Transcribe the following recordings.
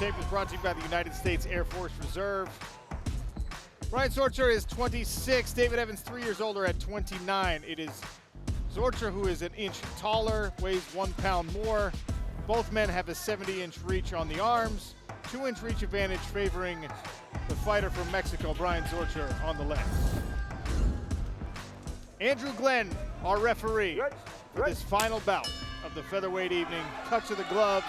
Tape is brought to you by the United States Air Force Reserve. Brahyan Zurcher is 26. David Evans, 3 years older at 29. It is Zurcher who is an inch taller, weighs 1 pound more. Both men have a 70-inch reach on the arms. 2-inch reach advantage favoring the fighter from Mexico, Brahyan Zurcher, on the left. Andrew Glenn, our referee for this final bout of the featherweight evening. Touch of the gloves.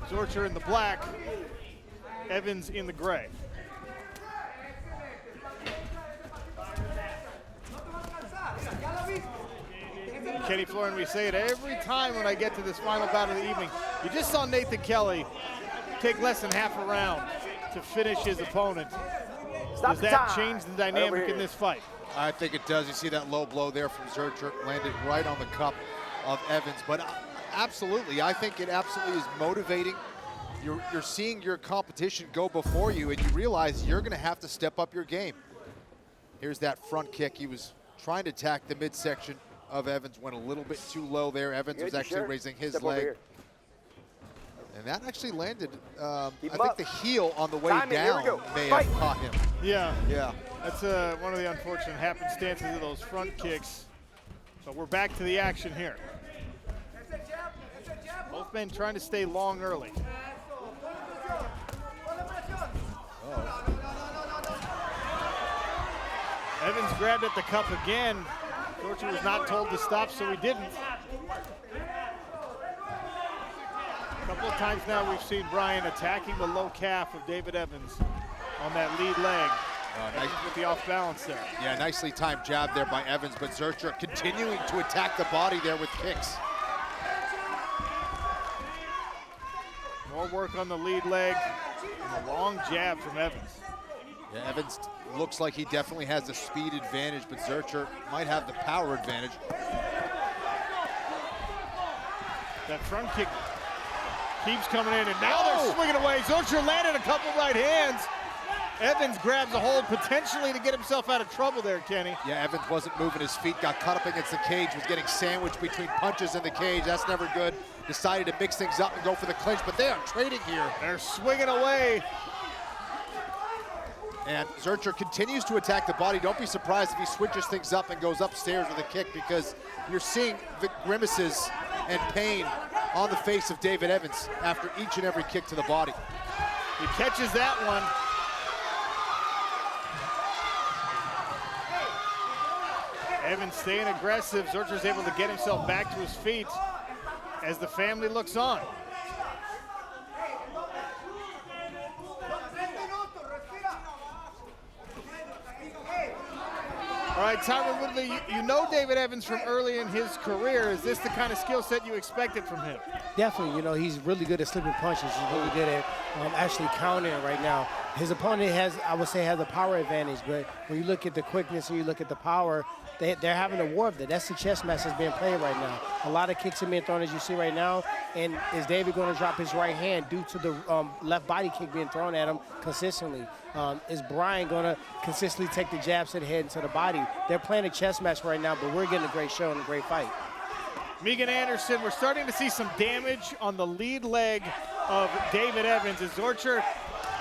Zurcher in the black, Evans in the gray. Kenny Florin, we say it every time when I get to this final bout of the evening. You just saw Nathan Kelly take less than half a round to finish his opponent. Does that change the dynamic in this fight? I think it does. You see that low blow there from Zurcher, landed right on the cup of Evans. But absolutely, I think it absolutely is motivating. You're seeing your competition go before you, and you realize you're going to have to step up your game. Here's that front kick. He was trying to attack the midsection of Evans, went a little bit too low there. Evans was actually raising his leg. And that actually landed, I think the heel on the way down may have caught him. Yeah. That's one of the unfortunate happenstances of those front kicks. But we're back to the action here. Both men trying to stay long early. Evans grabbed at the cup again. Zurcher was not told to stop, so he didn't. A couple of times now we've seen Brahyan attacking the low calf of David Evans on that lead leg. Nice with the off balance there. Yeah, nicely timed jab there by Evans, but Zurcher continuing to attack the body there with kicks. More work on the lead leg and a long jab from Evans. Yeah, Evans looks like he definitely has the speed advantage, but Zurcher might have the power advantage. That front kick keeps coming in, and now they're swinging away. Zurcher landed a couple right hands. Evans grabs a hold potentially to get himself out of trouble there, Kenny. Yeah, Evans wasn't moving his feet, got caught up against the cage, was getting sandwiched between punches in the cage. That's never good. Decided to mix things up and go for the clinch, but they are trading here. They're swinging away. And Zurcher continues to attack the body. Don't be surprised if he switches things up and goes upstairs with a kick, because you're seeing the grimaces and pain on the face of David Evans after each and every kick to the body. He catches that one. Evans staying aggressive. Zurcher's able to get himself back to his feet as the family looks on. All right, Tyron Woodley, you know David Evans from early in his career. Is this the kind of skill set you expected from him? Definitely. You know, he's really good at slipping punches. He's really good at actually countering right now. His opponent has, I would say, has a power advantage, but when you look at the quickness and you look at the power, they're having a war of that. That's the chess match that's being played right now. A lot of kicks are being thrown, as you see right now. And is David going to drop his right hand due to the left body kick being thrown at him consistently? Is Brahyan going to consistently take the jabs to the head and to the body? They're playing a chess match right now, but we're getting a great show and a great fight. Megan Anderson, we're starting to see some damage on the lead leg of David Evans. Is Zurcher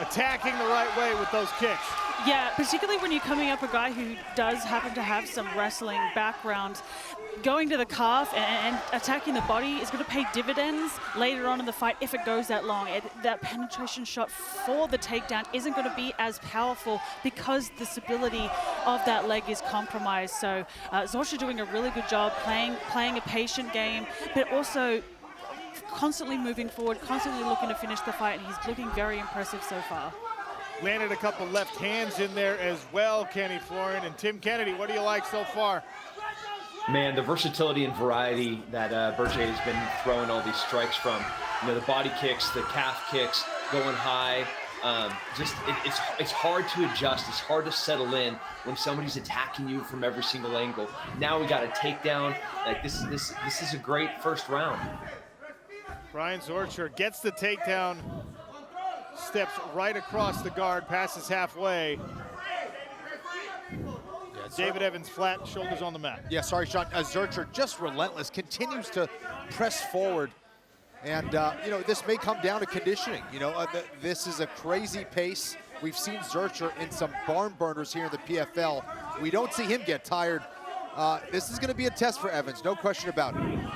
attacking the right way with those kicks? Yeah, particularly when you're coming up a guy who does happen to have some wrestling background. Going to the calf and attacking the body is going to pay dividends later on in the fight if it goes that long. That penetration shot for the takedown isn't going to be as powerful because the stability of that leg is compromised. So Zurcher doing a really good job playing a patient game, but also constantly moving forward, constantly looking to finish the fight, and he's looking very impressive so far. Landed a couple left hands in there as well, Kenny Florin. And Tim Kennedy, what do you like so far? Man, the versatility and variety that Zurcher has been throwing all these strikes from. You know, the body kicks, the calf kicks, going high. It's hard to adjust. It's hard to settle in when somebody's attacking you from every single angle. Now we got a takedown. Like this is a great first round. Brahyan Zurcher gets the takedown, steps right across the guard, passes halfway. David Evans flat, shoulders on the mat. Yeah, sorry, Sean. Zurcher just relentless, continues to press forward And, you know, this may come down to conditioning. You know, this is a crazy pace. We've seen Zurcher in some barn burners here in the PFL. We don't see him get tired. This is going to be a test for Evans, no question about it.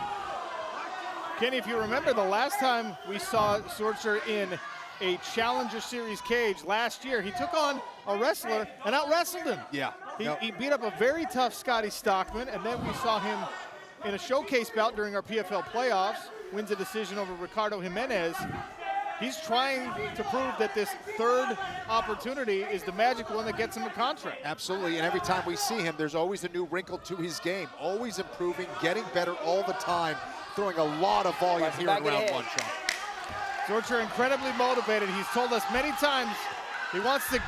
Kenny, if you remember, the last time we saw Zurcher in a Challenger Series cage last year, he took on a wrestler and out-wrestled him. Yeah. He beat up a very tough Scotty Stockman, and then we saw him in a showcase bout during our PFL playoffs, wins a decision over Ricardo Jimenez. He's trying to prove that this third opportunity is the magic one that gets him a contract. Absolutely, and every time we see him, there's always a new wrinkle to his game. Always improving, getting better all the time, throwing a lot of volume here in round one, Sean. Zurcher incredibly motivated. He's told us many times he wants to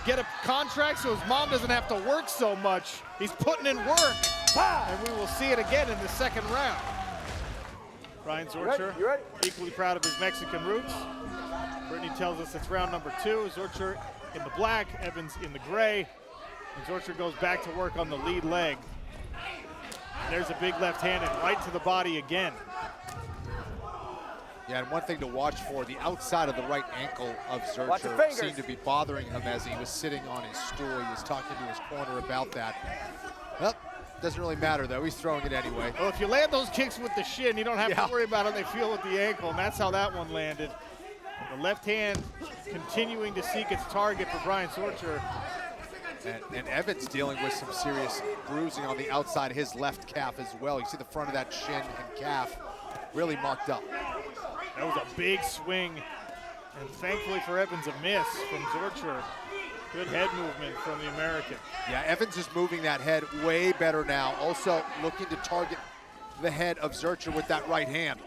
get a contract so his mom doesn't have to work so much. He's putting in work, and we will see it again in the second round. Brahyan Zurcher, equally proud of his Mexican roots. Brittany tells us it's round number 2. Zurcher in the black, Evans in the gray. And Zurcher goes back to work on the lead leg. And there's a big left-handed right to the body again. Yeah, and one thing to watch for, the outside of the right ankle of Zurcher seemed to be bothering him as he was sitting on his stool. He was talking to his corner about that. Well, doesn't really matter, though. He's throwing it anyway. Well, if you land those kicks with the shin, you don't have to worry about how they feel with the ankle, and that's how that one landed. The left hand continuing to seek its target for Brahyan Zurcher. And Evans dealing with some serious bruising on the outside of his left calf as well. You see the front of that shin and calf really marked up. That was a big swing, and thankfully for Evans, a miss from Zurcher. Good head movement from the American. Yeah, Evans is moving that head way better now. Also looking to target the head of Zurcher with that right hand.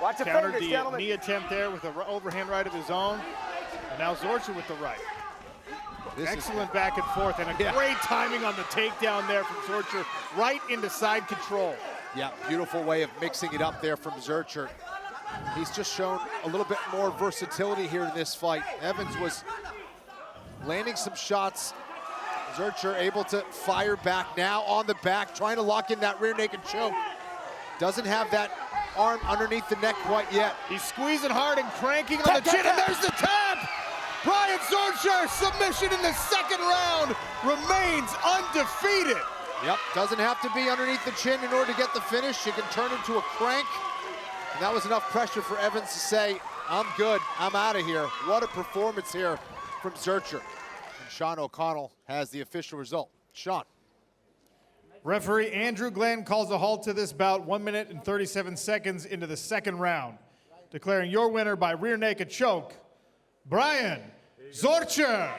Watch the Countered fingers, the gentlemen. knee attempt there with an overhand right of his own. And now Zurcher with the right. Excellent back and forth, and a great timing on the takedown there from Zurcher, right into side control. Yeah, beautiful way of mixing it up there from Zurcher. He's just shown a little bit more versatility here in this fight. Evans was landing some shots. Zurcher able to fire back now on the back, trying to lock in that rear naked choke. Doesn't have that arm underneath the neck quite yet. He's squeezing hard and cranking on the chin, and there's the tap! Brahyan Zurcher, submission in the second round, remains undefeated. Yep, doesn't have to be underneath the chin in order to get the finish. It can turn into a crank. And that was enough pressure for Evans to say, I'm good, I'm out of here. What a performance here from Zurcher. And Sean O'Connell has the official result. Sean. Referee Andrew Glenn calls a halt to this bout 1 minute and 37 seconds into the second round, declaring your winner by rear naked choke, Brahyan Zurcher.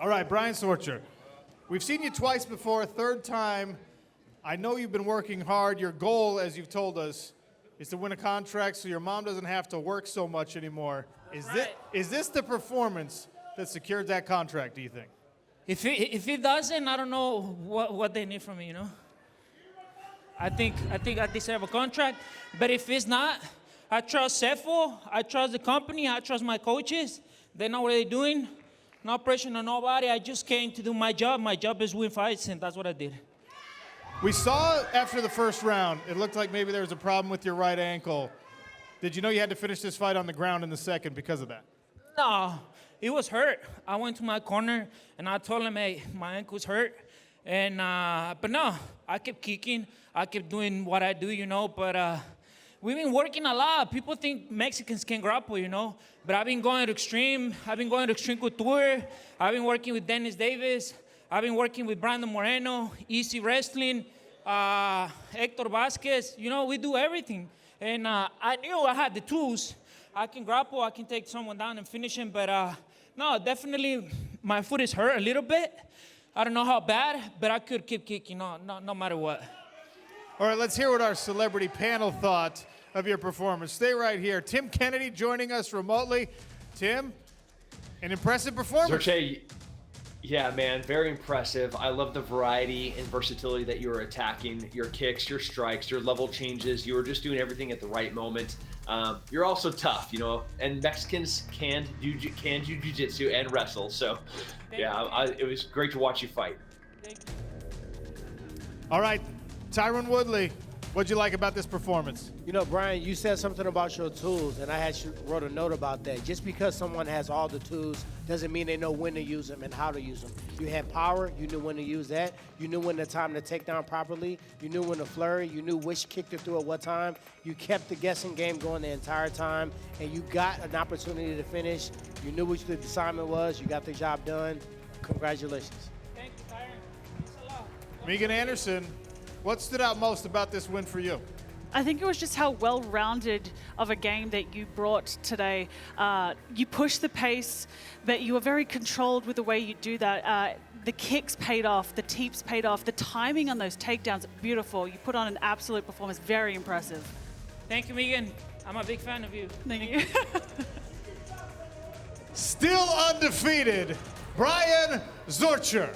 All right, Brahyan Zurcher. We've seen you twice before, third time. I know you've been working hard. Your goal, as you've told us, is to win a contract so your mom doesn't have to work so much anymore. Is this the performance that secured that contract, do you think? If it doesn't, I don't know what they need from me, you know? I think I deserve a contract, but if it's not, I trust Sefo, I trust the company, I trust my coaches. They know what they're doing. No pressure on nobody. I just came to do my job. My job is win fights, and that's what I did. We saw after the first round, it looked like maybe there was a problem with your right ankle. Did you know you had to finish this fight on the ground in the second because of that? No, it was hurt. I went to my corner, and I told him, hey, my ankle's hurt. And but no, I kept kicking. I kept doing what I do, you know, but we've been working a lot. People think Mexicans can grapple, you know, but I've been going to extreme. I've been going to extreme couture. I've been working with Dennis Davis. I've been working with Brandon Moreno, Easy Wrestling, Hector Vasquez. You know, we do everything. And I knew I had the tools. I can grapple. I can take someone down and finish him. But no, definitely my foot is hurt a little bit. I don't know how bad, but I could keep kicking no matter what. All right, let's hear what our celebrity panel thought of your performance. Stay right here. Tim Kennedy joining us remotely. Tim, an impressive performance. Zurcher, Yeah, man, very impressive. I love the variety and versatility that you were attacking. Your kicks, your strikes, your level changes. You were just doing everything at the right moment. You're also tough, you know, and Mexicans can do jiu-jitsu and wrestle. So, yeah, it was great to watch you fight. Thank you. All right, Tyron Woodley, what'd you like about this performance? You know, Brian, you said something about your tools, and I wrote a note about that. Just because someone has all the tools doesn't mean they know when to use them and how to use them. You had power, you knew when to use that. You knew when the time to take down properly. You knew when to flurry. You knew which kick to throw at what time. You kept the guessing game going the entire time, and you got an opportunity to finish. You knew what the assignment was. You got the job done. Congratulations. Thank you, Tyron. Thanks a lot. Megan Anderson, what stood out most about this win for you? I think it was just how well-rounded of a game that you brought today. You pushed the pace, but you were very controlled with the way you do that. The kicks paid off, the teeps paid off, the timing on those takedowns, beautiful. You put on an absolute performance, very impressive. Thank you, Megan. I'm a big fan of you. Thank you. Still undefeated, Brahyan Zurcher.